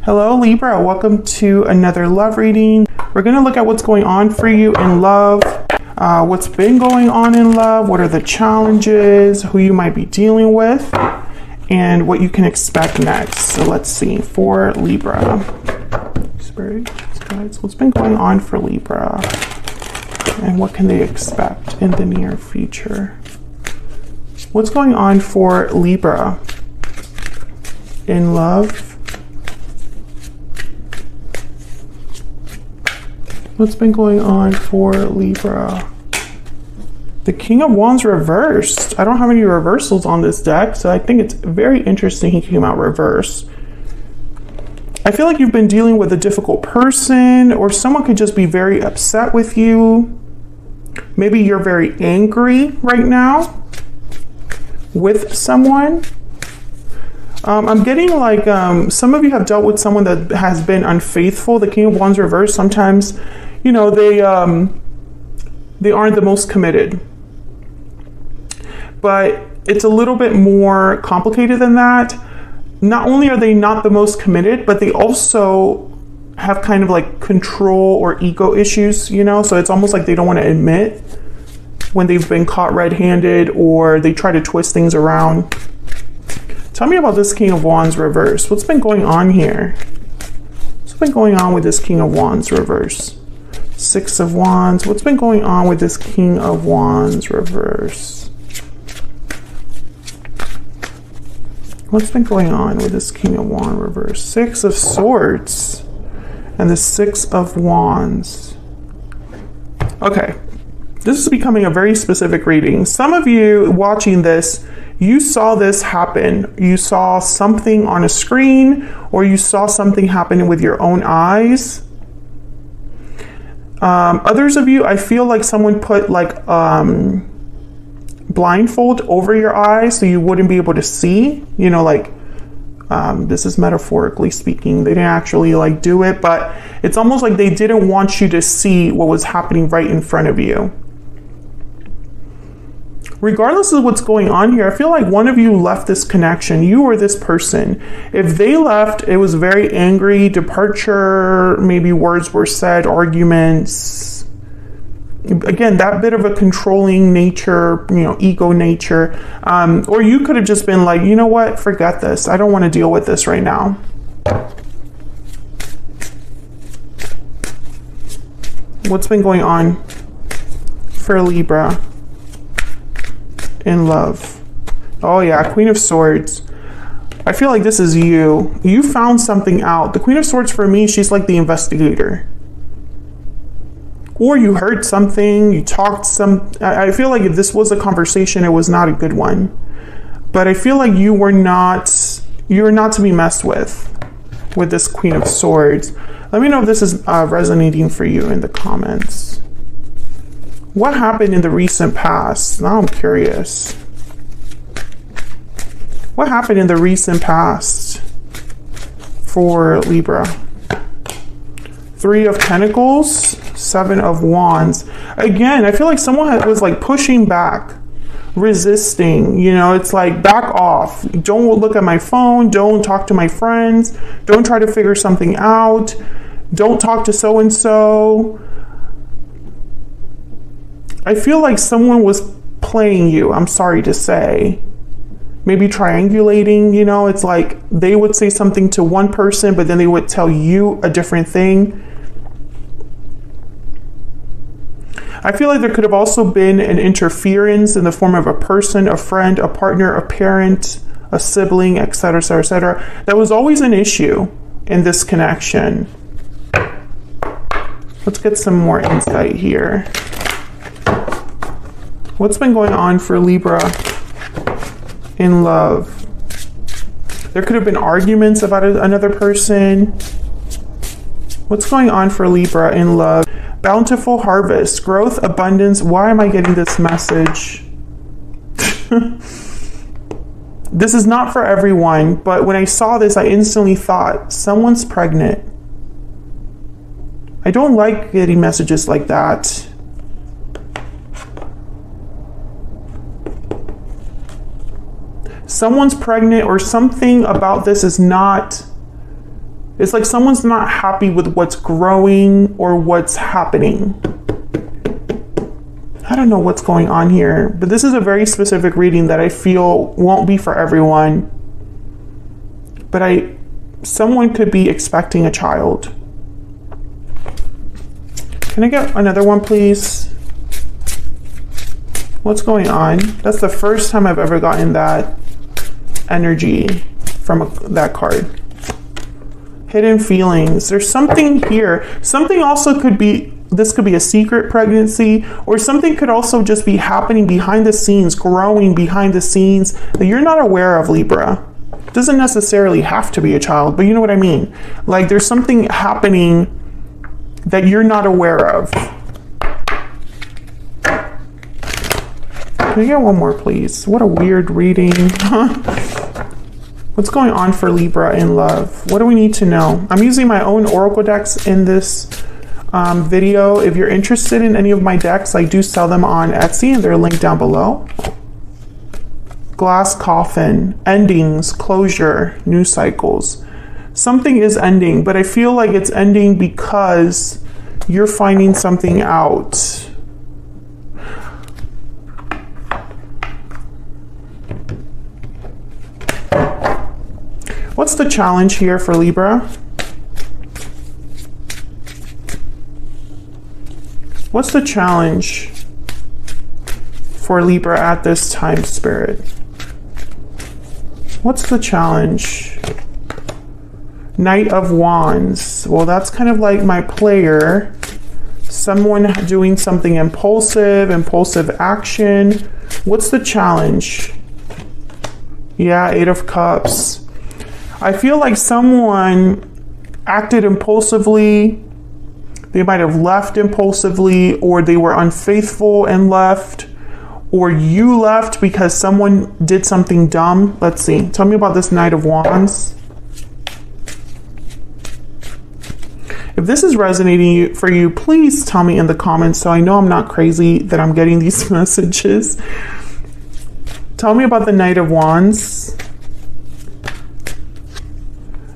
Hello Libra, welcome to another love reading. We're going to look at what's going on for you in love, what's been going on in love, what are the challenges, who you might be dealing with, and what you can expect next. So let's see, for Libra. Spirit guides, what's been going on for Libra, and what can they expect in the near future? What's going on for Libra in love? What's been going on for Libra? The King of Wands reversed. I don't have any reversals on this deck, so I think it's very interesting he came out reversed. I feel like you've been dealing with a difficult person, or someone could just be very upset with you. Maybe you're very angry right now with someone. I'm getting like some of you have dealt with someone that has been unfaithful. The King of Wands reversed. Sometimes, you know, they aren't the most committed. But it's a little bit more complicated than that. Not only are they not the most committed, but they also have kind of like control or ego issues, you know? So it's almost like they don't want to admit when they've been caught red-handed, or they try to twist things around. Tell me about this King of Wands reverse. What's been going on here? What's been going on with this King of Wands reverse? Six of Wands. What's been going on with this King of Wands reverse? What's been going on with this King of Wands reverse? Six of Swords and the Six of Wands. Okay, this is becoming a very specific reading. Some of you watching this, you saw this happen. You saw something on a screen, or you saw something happen with your own eyes. Others of you, I feel like someone put like blindfold over your eyes so you wouldn't be able to see, you know, like this is metaphorically speaking. They didn't actually like do it, but it's almost like they didn't want you to see what was happening right in front of you. Regardless of what's going on here, I feel like one of you left this connection, you or this person. If they left, it was very angry, departure, maybe words were said, arguments. Again, that bit of a controlling nature, you know, ego nature. Or you could have just been like, you know what, forget this. I don't want to deal with this right now. What's been going on for Libra in love? Oh yeah, Queen of Swords. I feel like this is you. You found something out. The Queen of Swords for me, she's like the investigator. Or you heard something, you talked I feel like if this was a conversation, it was not a good one. But I feel like you're not to be messed with this Queen of Swords. Let me know if this is resonating for you in the comments. What happened in the recent past? Now I'm curious. What happened in the recent past for Libra? Three of Pentacles, Seven of Wands. Again, I feel like someone was like pushing back, resisting, you know, it's like back off. Don't look at my phone. Don't talk to my friends. Don't try to figure something out. Don't talk to so-and-so. I feel like someone was playing you, I'm sorry to say. Maybe triangulating, you know, it's like they would say something to one person, but then they would tell you a different thing. I feel like there could have also been an interference in the form of a person, a friend, a partner, a parent, a sibling, etc., etc., etc. That was always an issue in this connection. Let's get some more insight here. What's been going on for Libra in love? There could have been arguments about another person. What's going on for Libra in love? Bountiful harvest, growth, abundance. Why am I getting this message? This is not for everyone, but when I saw this, I instantly thought, someone's pregnant. I don't like getting messages like that. Someone's pregnant, or something about this is not It's like someone's not happy with what's growing or what's happening. I don't know what's going on here, but this is a very specific reading that I feel won't be for everyone. But someone could be expecting a child. Can I get another one, please? What's going on? That's the first time I've ever gotten that energy from that card. Hidden feelings. There's something here. Something also could be, this could be a secret pregnancy, or something could also just be happening behind the scenes, growing behind the scenes that you're not aware of, Libra. It doesn't necessarily have to be a child, but you know what I mean? Like there's something happening that you're not aware of. Can I get one more, please? What a weird reading. What's going on for Libra in love? What do we need to know? I'm using my own oracle decks in this video. If you're interested in any of my decks, I do sell them on Etsy and they're linked down below. Glass coffin, endings, closure, new cycles. Something is ending, but I feel like it's ending because you're finding something out. What's the challenge here for Libra? What's the challenge for Libra at this time, Spirit? What's the challenge? Knight of Wands. Well, that's kind of like my player. Someone doing something impulsive action. What's the challenge? Yeah, Eight of Cups. I feel like someone acted impulsively. They might have left impulsively, or they were unfaithful and left, or you left because someone did something dumb. Let's see. Tell me about this Knight of Wands. If this is resonating for you, please tell me in the comments so I know I'm not crazy that I'm getting these messages. Tell me about the Knight of Wands.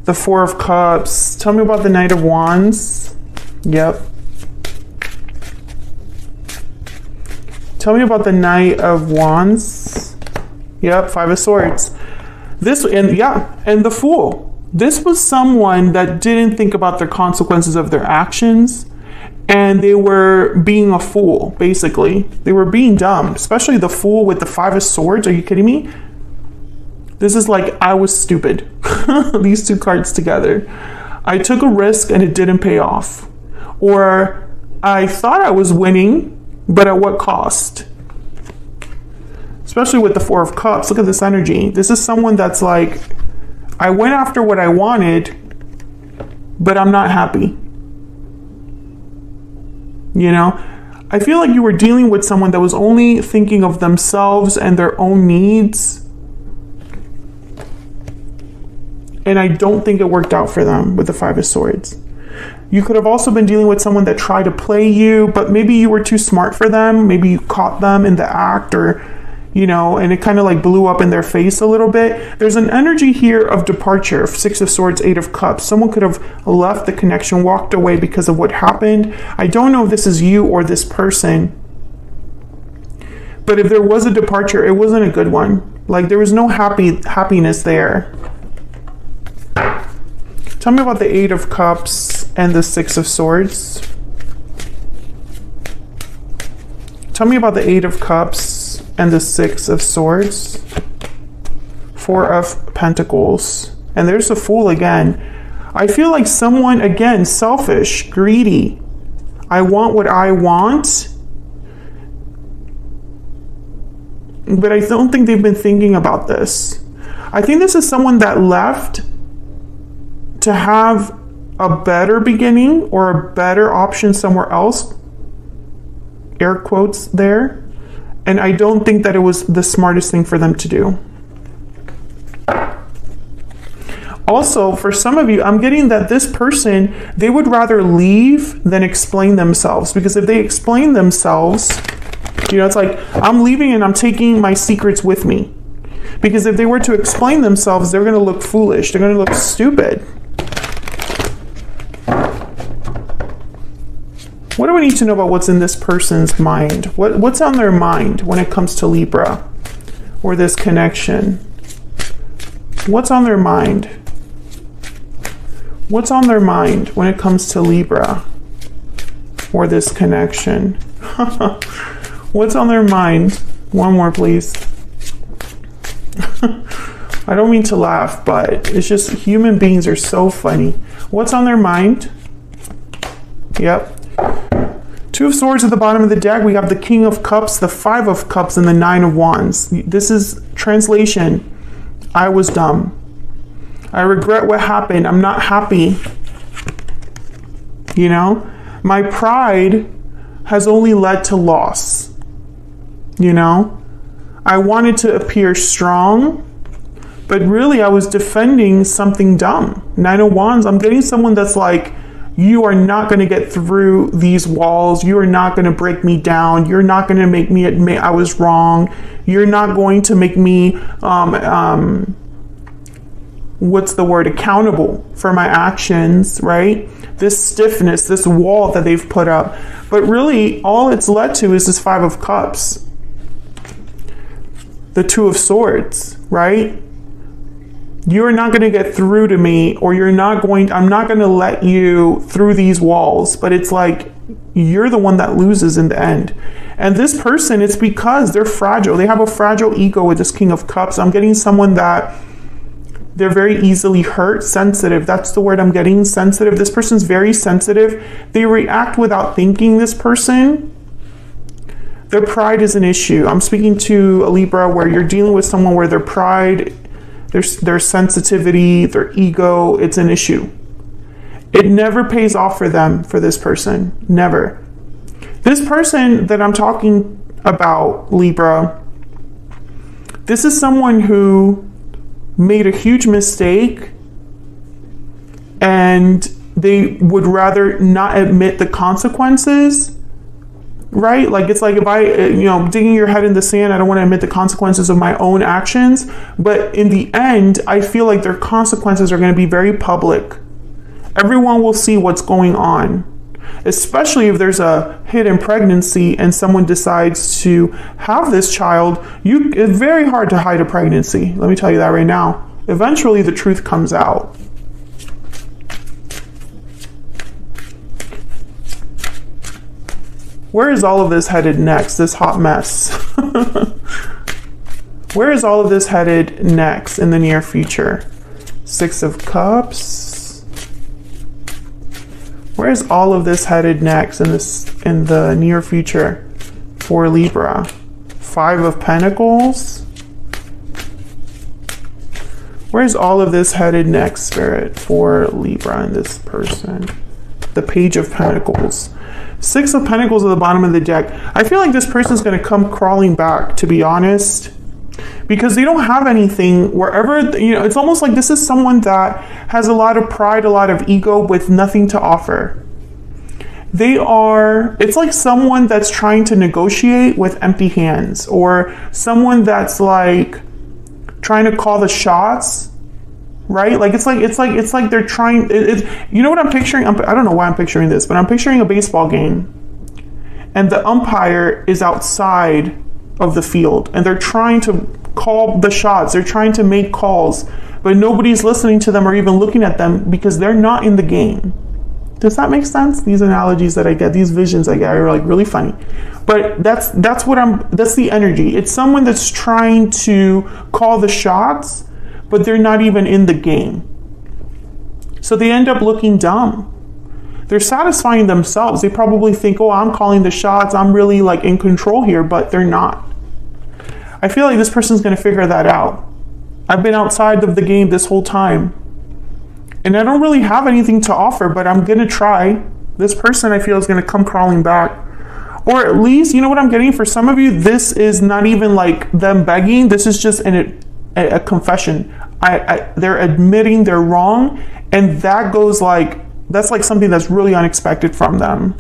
The Four of Cups. Tell me about the Knight of Wands. Yep. Tell me about the Knight of Wands. Yep, Five of Swords. And the Fool. This was someone that didn't think about the consequences of their actions, and they were being a fool, basically. They were being dumb, especially the Fool with the Five of Swords. Are you kidding me? This is like, I was stupid. These two cards together. I took a risk and it didn't pay off. Or I thought I was winning, but at what cost? Especially with the Four of Cups. Look at this energy. This is someone that's like, I went after what I wanted, but I'm not happy. You know? I feel like you were dealing with someone that was only thinking of themselves and their own needs. And I don't think it worked out for them with the Five of Swords. You could have also been dealing with someone that tried to play you, but maybe you were too smart for them. Maybe you caught them in the act, or, you know, and it kind of like blew up in their face a little bit. There's an energy here of departure. Six of Swords, Eight of Cups. Someone could have left the connection, walked away because of what happened. I don't know if this is you or this person. But if there was a departure, it wasn't a good one. Like there was no happiness there. Tell me about the Eight of Cups and the Six of Swords. Tell me about the Eight of Cups and the Six of Swords. Four of Pentacles. And there's the Fool again. I feel like someone, again, selfish, greedy. I want what I want. But I don't think they've been thinking about this. I think this is someone that left to have a better beginning or a better option somewhere else. Air quotes there. And I don't think that it was the smartest thing for them to do. Also, for some of you, I'm getting that this person, they would rather leave than explain themselves. Because if they explain themselves, you know, it's like, I'm leaving and I'm taking my secrets with me. Because if they were to explain themselves, they're going to look foolish. They're going to look stupid. What do we need to know about what's in this person's mind? What's on their mind when it comes to Libra or this connection? What's on their mind? What's on their mind when it comes to Libra or this connection? What's on their mind? One more, please. I don't mean to laugh, but it's just human beings are so funny. What's on their mind? Yep. Two of Swords at the bottom of the deck. We have the King of Cups, the Five of Cups, and the Nine of Wands. This is translation. I was dumb. I regret what happened. I'm not happy. You know? My pride has only led to loss. You know? I wanted to appear strong, but really I was defending something dumb. Nine of Wands, I'm getting someone that's like, you are not going to get through these walls. You are not going to break me down. You're not going to make me admit I was wrong. You're not going to make me, what's the word, accountable for my actions, right? This stiffness, this wall that they've put up. But really, all it's led to is this Five of Cups. The Two of Swords, right? You're not going to get through to me, or I'm not going to let you through these walls. But it's like, you're the one that loses in the end. And this person, it's because they're fragile. They have a fragile ego with this King of Cups. I'm getting someone that they're very easily hurt, sensitive. That's the word I'm getting, sensitive. This person's very sensitive. They react without thinking, this person. Their pride is an issue. I'm speaking to a Libra where you're dealing with someone where their pride, their sensitivity, their ego, it's an issue. It never pays off for them, for this person. Never. This person that I'm talking about, Libra, this is someone who made a huge mistake and they would rather not admit the consequences. Right? Like, it's like, if I, digging your head in the sand, I don't want to admit the consequences of my own actions. But in the end, I feel like their consequences are going to be very public. Everyone will see what's going on, especially if there's a hidden pregnancy and someone decides to have this child. It's very hard to hide a pregnancy. Let me tell you that right now. Eventually, the truth comes out. Where is all of this headed next, this hot mess? Where is all of this headed next in the near future? Six of Cups. Where is all of this headed next in the near future for Libra? Five of Pentacles. Where is all of this headed next, Spirit, for Libra and this person? The Page of Pentacles. Six of Pentacles at the bottom of the deck. I feel like this person's going to come crawling back, to be honest, because they don't have anything wherever, it's almost like this is someone that has a lot of pride, a lot of ego with nothing to offer. It's like someone that's trying to negotiate with empty hands, or someone that's like trying to call the shots. Right? Like, it's like they're trying, you know what I'm picturing? I don't know why I'm picturing this, but I'm picturing a baseball game and the umpire is outside of the field and they're trying to call the shots. They're trying to make calls, but nobody's listening to them or even looking at them because they're not in the game. Does that make sense? These analogies that I get, these visions I get are like really funny. But that's the energy. It's someone that's trying to call the shots, but they're not even in the game. So they end up looking dumb. They're satisfying themselves. They probably think, oh, I'm calling the shots. I'm really like in control here, but they're not. I feel like this person's going to figure that out. I've been outside of the game this whole time. And I don't really have anything to offer, but I'm going to try. This person, I feel, is going to come crawling back. Or at least, you know what I'm getting? For some of you, this is not even like them begging. This is just a confession. They're admitting they're wrong, and that's like something that's really unexpected from them.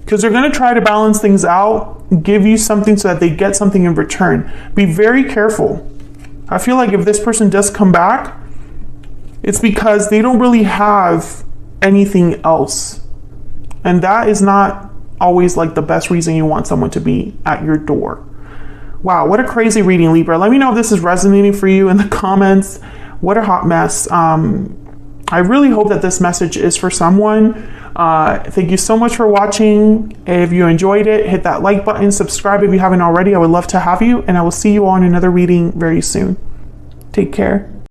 Because they're going to try to balance things out, give you something so that they get something in return. Be very careful. I feel like if this person does come back, it's because they don't really have anything else. And that is not always like the best reason you want someone to be at your door. Wow, what a crazy reading, Libra. Let me know if this is resonating for you in the comments. What a hot mess. I really hope that this message is for someone. Thank you so much for watching. If you enjoyed it, hit that like button, subscribe if you haven't already. I would love to have you, and I will see you on another reading very soon. Take care.